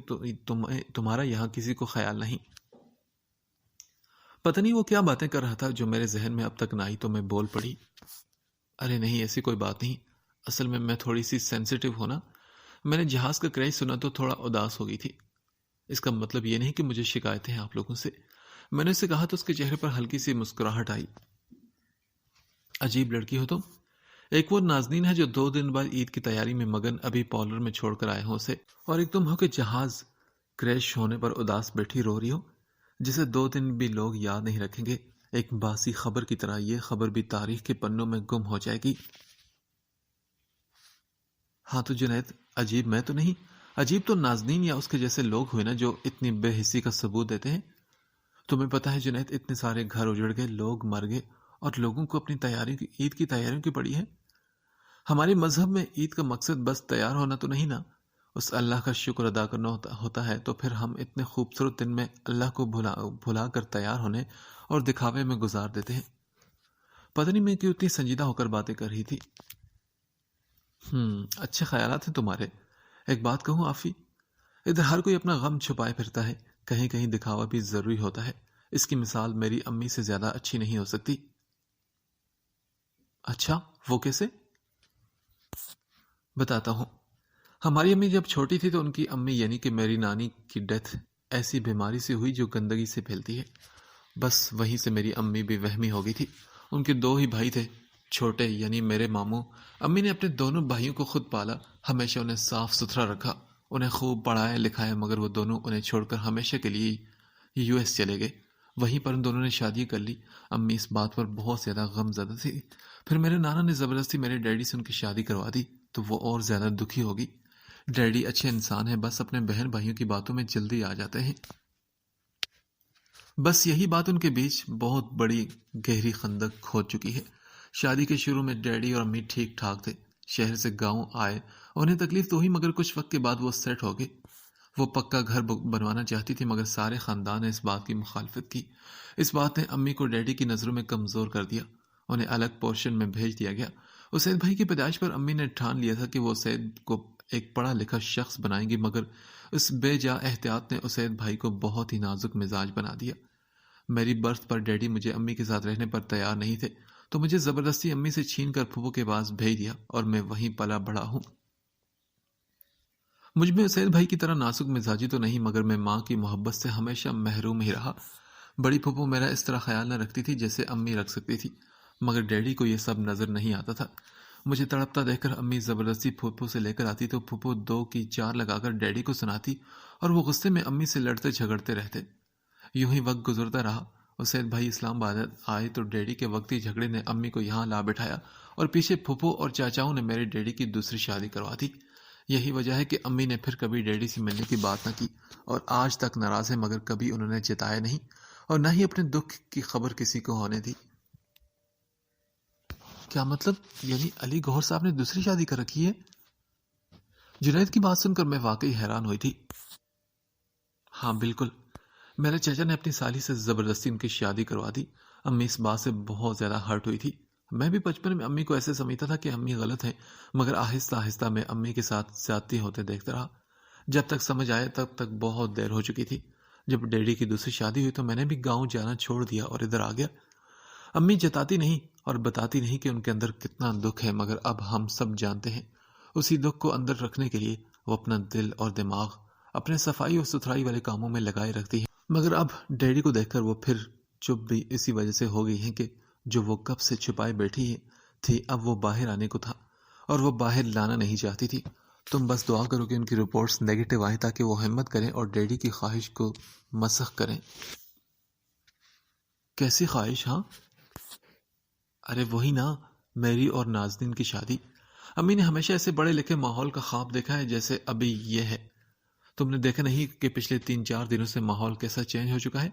تمہارا یہاں کسی کو خیال نہیں۔ پتہ نہیں وہ کیا باتیں کر رہا تھا جو میرے ذہن میں اب تک نہ آئی تو میں بول پڑی، ارے نہیں ایسی کوئی بات نہیں، اصل میں تھوڑی سی سینسیٹیو ہونا، میں نے جہاز کا کریش سنا تو تھوڑا اداس ہو گئی تھی۔ اس کا مطلب یہ نہیں کہ مجھے شکایتیں ہیں آپ لوگوں سے، میں نے اسے کہا تو اس کے چہرے پر ہلکی سی مسکراہٹ آئی۔ عجیب لڑکی ہو تم، ایک وہ ناظرین ہے جو 2 دن بعد عید کی تیاری میں مگن ابھی پارلر میں چھوڑ کر آئے ہوں اسے، اور ایک تم ہو کہ جہاز کریش ہونے پر اداس بیٹھی رو رہی ہو، جسے 2 دن بھی لوگ یاد نہیں رکھیں گے، ایک باسی خبر کی طرح یہ خبر بھی تاریخ کے پنوں میں گم ہو جائے گی۔ ہاں تو جنید، عجیب میں تو نہیں، عجیب تو ناظرین یا اس کے جیسے لوگ ہوئے نا جو اتنی بے حسی کا ثبوت دیتے ہیں۔ تمہیں پتا ہے جنید، اتنے سارے گھر اجڑ گئے، لوگ مر گئے اور لوگوں کو اپنی عید کی تیاریوں کی پڑی ہے۔ ہمارے مذہب میں عید کا مقصد بس تیار ہونا تو نہیں نا، اس اللہ کا شکر ادا کرنا ہوتا ہے، تو پھر ہم اتنے خوبصورت دن میں اللہ کو بھلا کر تیار ہونے اور دکھاوے میں گزار دیتے ہیں۔ پتہ نہیں میں کیوں اتنی سنجیدہ ہو کر باتیں کر رہی تھی۔ اچھے خیالات ہیں تمہارے۔ ایک بات کہوں آفی، ادھر ہر کوئی اپنا غم چھپائے پھرتا ہے، کہیں کہیں دکھاوا بھی ضروری ہوتا ہے۔ اس کی مثال میری امی سے زیادہ اچھی نہیں ہو سکتی۔ اچھا وہ کیسے؟ بتاتا ہوں۔ ہماری امی جب چھوٹی تھی تو ان کی امی یعنی کہ میری نانی کی ڈیتھ ایسی بیماری سے ہوئی جو گندگی سے پھیلتی ہے، بس وہیں سے میری امی بھی وہمی ہو گئی تھی۔ ان کے 2 ہی بھائی تھے، چھوٹے یعنی میرے ماموں۔ امی نے اپنے دونوں بھائیوں کو خود پالا، ہمیشہ انہیں صاف ستھرا رکھا، انہیں خوب پڑھایا لکھایا، مگر وہ دونوں انہیں چھوڑ کر ہمیشہ کے لیے US چلے گئے۔ وہیں پر ان دونوں نے شادی کر لی۔ امی اس بات پر بہت زیادہ غم زدہ تھی۔ پھر میرے نانا نے زبردستی میرے ڈیڈی سے ان کی شادی کروا دی تو وہ اور زیادہ دکھی ہوگی۔ ڈیڈی اچھے انسان ہیں، بس اپنے بہن بھائیوں کی باتوں میں جلدی آ جاتے ہیں۔ بس یہی بات ان کے بیچ بہت بڑی گہری خندق کھود چکی ہے۔ شادی کے شروع میں ڈیڈی اور امی ٹھیک ٹھاک تھے، شہر سے گاؤں آئے، انہیں تکلیف تو ہوئی مگر کچھ وقت کے بعد وہ سیٹ ہو گئے۔ وہ پکا گھر بنوانا چاہتی تھی مگر سارے خاندان نے اس بات کی مخالفت کی۔ اس بات نے امی کو ڈیڈی کی نظروں میں کمزور کر دیا، انہیں الگ پورشن میں بھیج دیا گیا۔ اسید بھائی کی پیدائش پر امی نے ٹھان لیا تھا کہ وہ اسید کو ایک پڑھا لکھا شخص بنائیں گی، مگر اس بے جا احتیاط نے اسید بھائی کو بہت ہی نازک مزاج بنا دیا۔ میری برتھ پر ڈیڈی مجھے امی کے ساتھ رہنے پر تیار نہیں تھے تو مجھے زبردستی امی سے چھین کر پھپھو کے پاس بھیج دیا اور میں وہیں پلا بڑا ہوں۔ مجھ میں سید بھائی کی طرح نازک مزاجی تو نہیں، مگر میں ماں کی محبت سے ہمیشہ محروم ہی رہا۔ بڑی پھپھو میرا اس طرح خیال نہ رکھتی تھی جیسے امی رکھ سکتی تھی، مگر ڈیڈی کو یہ سب نظر نہیں آتا تھا۔ مجھے تڑپتا دیکھ کر امی زبردستی پھپھو سے لے کر آتی تو پھپھو 2 کی 4 لگا کر ڈیڈی کو سناتی اور وہ غصے میں امی سے لڑتے جھگڑتے رہتے۔ یوں ہی وقت گزرتا رہا اور سید بھائی اسلام آباد آئے تو ڈیڈی کے وقتی جھگڑے نے امی کو یہاں لا بٹھایا اور پیچھے پھپھو اور چاچاؤں نے میرے ڈیڈی کی دوسری شادی کروا دی۔ یہی وجہ ہے کہ امی نے پھر کبھی ڈیڈی سے ملنے کی بات نہ کی اور آج تک ناراض ہے، مگر کبھی انہوں نے جتایا نہیں اور نہ ہی اپنے دکھ کی خبر کسی کو ہونے دی۔ کیا مطلب؟ یعنی علی گوہر صاحب نے دوسری شادی کر رکھی ہے؟ جنید کی بات سن کر میں واقعی حیران ہوئی تھی۔ ہاں بالکل، میرے چچا نے اپنی سالی سے زبردستی ان کی شادی کروا دی۔ امی اس بات سے بہت زیادہ ہرٹ ہوئی تھی۔ میں بھی بچپن میں امی کو ایسے سمجھتا تھا کہ امی غلط ہے، مگر آہستہ آہستہ میں امی کے ساتھ زیادتی ہوتے دیکھتا رہا۔ جب تک سمجھ آئے تب تک بہت دیر ہو چکی تھی۔ جب ڈیڈی کی دوسری شادی ہوئی تو میں نے بھی گاؤں جانا چھوڑ دیا اور ادھر آ گیا۔ امی جتاتی نہیں اور بتاتی نہیں کہ ان کے اندر کتنا دکھ ہے، مگر اب ہم سب جانتے ہیں۔ اسی دکھ کو اندر رکھنے کے لیے وہ اپنا دل اور دماغ اپنے صفائی اور ستھرائی والے کاموں میں لگائے رکھتی ہے، مگر اب ڈیڈی کو دیکھ کر وہ پھر چپ بھی اسی وجہ سے ہو گئی ہیں کہ جو وہ کب سے چھپائے بیٹھی تھی اب وہ باہر آنے کو تھا اور وہ باہر لانا نہیں چاہتی تھی۔ تم بس دعا کرو کہ ان کی رپورٹس نیگیٹو آئیں تاکہ وہ ہمت کریں اور ڈیڈی کی خواہش کو مسخ کریں۔ کیسی خواہش؟ ہاں ارے وہی نا، میری اور نازنین کی شادی۔ امی نے ہمیشہ ایسے بڑے لکھے ماحول کا خواب دیکھا ہے جیسے ابھی یہ ہے۔ تم نے دیکھا نہیں کہ پچھلے 3-4 دنوں سے ماحول کیسا چینج ہو چکا ہے؟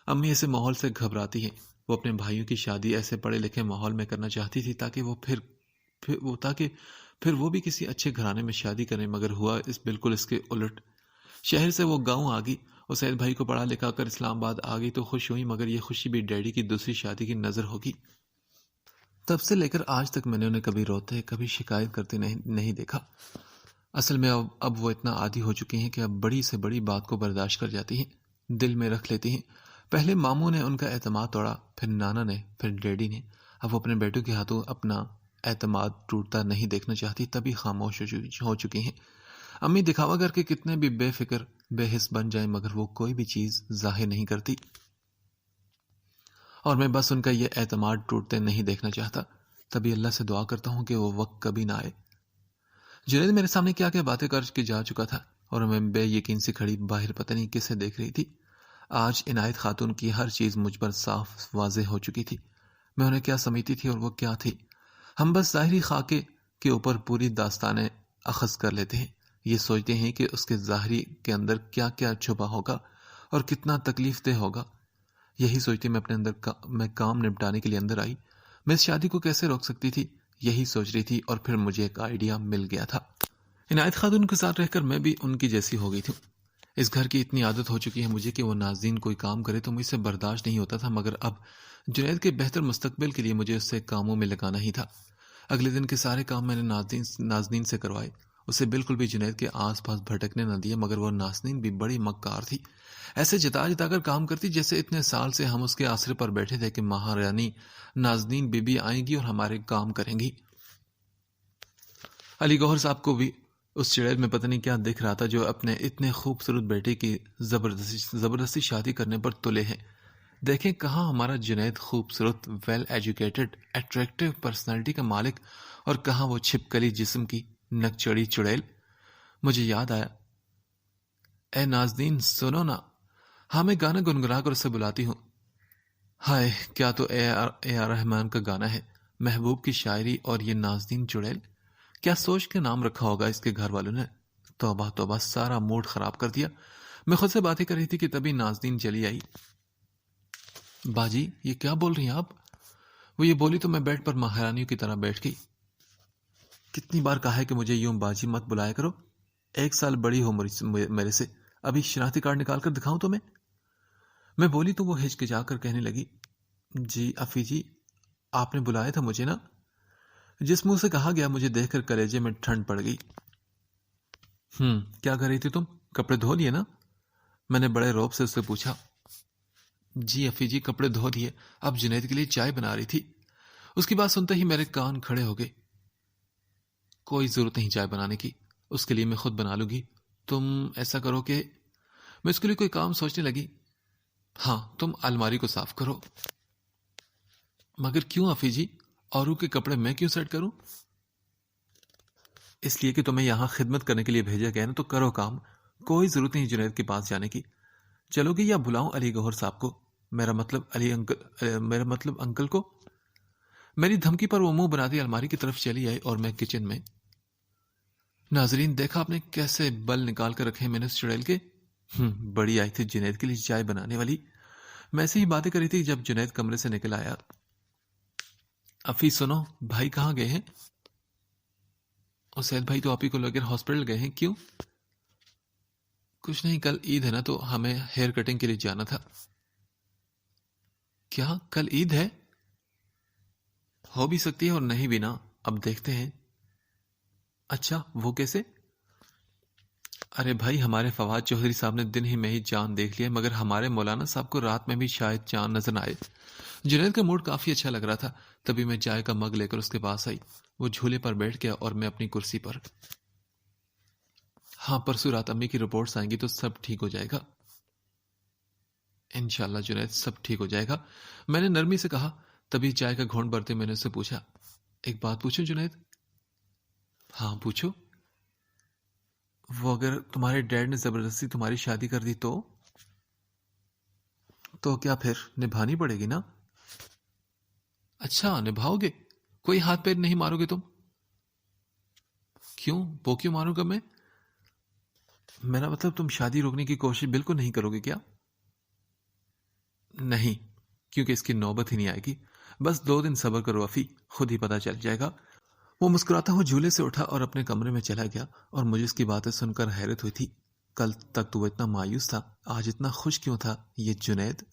امی ایسے ماحول سے گھبراتی ہے۔ وہ اپنے بھائیوں کی شادی ایسے پڑھے لکھے ماحول میں کرنا چاہتی تھی تاکہ پھر وہ بھی کسی اچھے گھرانے میں شادی کریں، مگر ہوا بالکل اس کے الٹ۔ شہر سے وہ گاؤں آ گئی اور سید بھائی کو پڑھا لکھا کر اسلام آباد آ گئی تو خوش ہوئی، مگر یہ خوشی بھی ڈیڈی کی دوسری شادی کی نظر ہوگی۔ تب سے لے کر آج تک میں نے انہیں کبھی روتے کبھی شکایت کرتے نہیں دیکھا۔ اصل میں اب وہ اتنا عادی ہو چکی ہیں کہ اب بڑی سے بڑی بات کو برداشت کر جاتی ہیں، دل میں رکھ لیتی ہیں۔ پہلے ماموں نے ان کا اعتماد توڑا، پھر نانا نے، پھر ڈیڈی نے۔ اب وہ اپنے بیٹوں کے ہاتھوں اپنا اعتماد ٹوٹتا نہیں دیکھنا چاہتی، تبھی خاموش ہو چکی ہیں۔ امی دکھاوا کر کے کتنے بھی بے فکر بے حس بن جائیں مگر وہ کوئی بھی چیز ظاہر نہیں کرتی، اور میں بس ان کا یہ اعتماد ٹوٹتے نہیں دیکھنا چاہتا۔ تبھی اللہ سے دعا کرتا ہوں کہ وہ وقت کبھی نہ آئے۔ جنید میرے سامنے کیا کیا باتیں کر کے جا چکا تھا اور میں بے یقین سے کھڑی باہر پتہ نہیں کسے دیکھ رہی تھی۔ آج عنایت خاتون کی ہر چیز مجھ پر صاف واضح ہو چکی تھی۔ میں انہیں کیا سمجھتی تھی اور وہ کیا تھی۔ ہم بس ظاہری خاکے کے اوپر پوری داستانیں اخذ کر لیتے ہیں، یہ سوچتے ہیں کہ اس کے ظاہری کے اندر کیا کیا چھپا ہوگا اور کتنا تکلیف دہ ہوگا۔ یہی سوچتی میں اپنے اندر میں کام نپٹانے کے لیے اندر آئی۔ میں اس شادی کو کیسے روک سکتی تھی، یہی سوچ رہی تھی، اور پھر مجھے ایک آئیڈیا مل گیا تھا۔ عنایت خاتون کے ساتھ رہ کر میں بھی ان کی جیسی ہو گئی تھی۔ اس گھر کی اتنی عادت ہو چکی ہے مجھے کہ وہ نازنین کوئی کام کرے تو مجھ سے برداشت نہیں ہوتا تھا، مگر اب جنید کے بہتر مستقبل کے لیے مجھے اس سے کاموں میں لگانا ہی تھا۔ اگلے دن کے سارے کام میں نے نازنین سے کروائے، اسے بالکل بھی جنید کے آس پاس بھٹکنے نہ دیا، مگر وہ نازنین بھی بڑی مکار تھی، ایسے جتا جتا کر کام کرتی جیسے اتنے سال سے ہم اس کے آسرے پر بیٹھے تھے کہ مہارانی نازنین بی بی آئیں گی اور ہمارے کام کریں گی۔ علی گوہر صاحب کو بھی اس چڑیل میں پتہ نہیں کیا دکھ رہا تھا جو اپنے اتنے خوبصورت بیٹے کی زبردستی شادی کرنے پر تلے ہیں۔ دیکھیں کہاں ہمارا جنید خوبصورت، ویل ایجوکیٹڈ، اٹریکٹیو پرسنالٹی کا مالک، اور کہاں وہ چھپکلی جسم کی نکچڑی چڑیل۔ مجھے یاد آیا، اے نازنین سنو نا، ہاں میں گانا گنگنا کر اسے بلاتی ہوں۔ ہائے کیا تو اے آر رحمان کا گانا ہے، محبوب کی شاعری، اور یہ نازنین چڑیل، کیا سوچ کے نام رکھا ہوگا اس کے گھر والوں نے۔ توبہ توبہ، سارا موڈ خراب کر دیا۔ میں خود سے باتیں کر رہی تھی کہ تبھی نازنین چلی آئی۔ باجی یہ کیا بول رہی ہیں آپ؟ وہ یہ بولی تو میں بیڈ پر مہارانیوں کی طرح بیٹھ گئی۔ کتنی بار کہا ہے کہ مجھے یوں باجی مت بلایا کرو، 1 سال بڑی ہو میرے سے، ابھی شناختی کارڈ نکال کر دکھاؤں تمہیں؟ میں بولی تو وہ ہچکچا کر کہنے لگی، جی افی جی آپ نے بلایا تھا مجھے نا۔ جس منہ سے کہا گیا مجھے دیکھ کر کلیجے میں ٹھنڈ پڑ گئی۔ کیا کر رہی تھی تم؟ کپڑے دھو لیے نا؟ میں نے بڑے روب سے اس سے پوچھا۔ جی افی جی کپڑے دھو دیے، اب جنید کے لیے چائے بنا رہی تھی۔ اس کی بات سنتے ہی میرے کان کھڑے ہو گئے۔ کوئی ضرورت نہیں چائے بنانے کی، اس کے لیے میں خود بنا لوں گی۔ تم ایسا کرو کہ میں اس کے لیے کوئی کام سوچنے لگی۔ ہاں تم الماری کو صاف کرو۔ مگر کیوں افی جی؟ اوروں کے کپڑے میں کیوں سیٹ کروں؟ اس لیے کہ تمہیں یہاں خدمت کرنے کے لیے بھیجا گیا نا، تو کرو کام۔ کوئی ضرورت نہیں جنید کے پاس جانے کی۔ چلو گے یا بلاؤں علی گوہر صاحب کو؟ میرا مطلب انکل کو۔ میری دھمکی پر وہ منہ بناتی الماری کی طرف چلی آئی اور میں کچن میں۔ ناظرین دیکھا آپ نے کیسے بل نکال کر رکھے میں نے اس چڑیل کے؟ بڑی آئی تھی جنید کے لیے چائے بنانے والی۔ میں ایسے ہی باتیں کری تھی جب جنید کمرے سے نکل آیا۔ افی سنو، بھائی کہاں گئے ہیں؟ اسید بھائی تو آپ ہی کو لے کر ہاسپٹل گئے ہیں، کیوں؟ کچھ نہیں، کل عید ہے نا، تو ہمیں ہیئر کٹنگ کے لیے جانا تھا۔ کیا کل عید ہے؟ ہو بھی سکتی ہے اور نہیں بھی نا، اب دیکھتے ہیں۔ اچھا وہ کیسے؟ ارے بھائی ہمارے فواد چوہدری صاحب نے دن ہی میں ہی چاند دیکھ لیا، مگر ہمارے مولانا صاحب کو رات میں بھی شاید چاند نظر نہ آئے۔ جنید کا موڈ کافی اچھا لگ رہا تھا، تبھی میں چائے کا مگ لے کر اس کے پاس آئی۔ وہ جھولے پر بیٹھ گیا اور میں اپنی کرسی پر۔ ہاں پرسوں رات امی کی رپورٹس آئیں گی تو سب ٹھیک ہو جائے گا۔ انشاءاللہ جنید سب ٹھیک ہو جائے گا، میں نے نرمی سے کہا۔ تبھی چائے کا گھونٹ بھرتے میں نے اس سے پوچھا، ایک بات پوچھوں جنید؟ ہاں پوچھو۔ وہ اگر تمہارے ڈیڈ نے زبردستی تمہاری شادی کر دی تو کیا پھر نبھانی پڑے گی نا؟ اچھا نبھاؤ گے؟ کوئی ہاتھ پیر نہیں مارو گے تم؟ کیوں وہ کیوں ماروں گا میں؟ میرا مطلب تم شادی روکنے کی کوشش بالکل نہیں کرو گے کیا؟ نہیں، کیونکہ اس کی نوبت ہی نہیں آئے گی۔ بس 2 دن صبر کرو افی، خود ہی پتہ چل جائے گا۔ وہ مسکراتا ہوا جھولے سے اٹھا اور اپنے کمرے میں چلا گیا، اور مجھے اس کی باتیں سن کر حیرت ہوئی تھی۔ کل تک تو وہ اتنا مایوس تھا، آج اتنا خوش کیوں تھا یہ جنید؟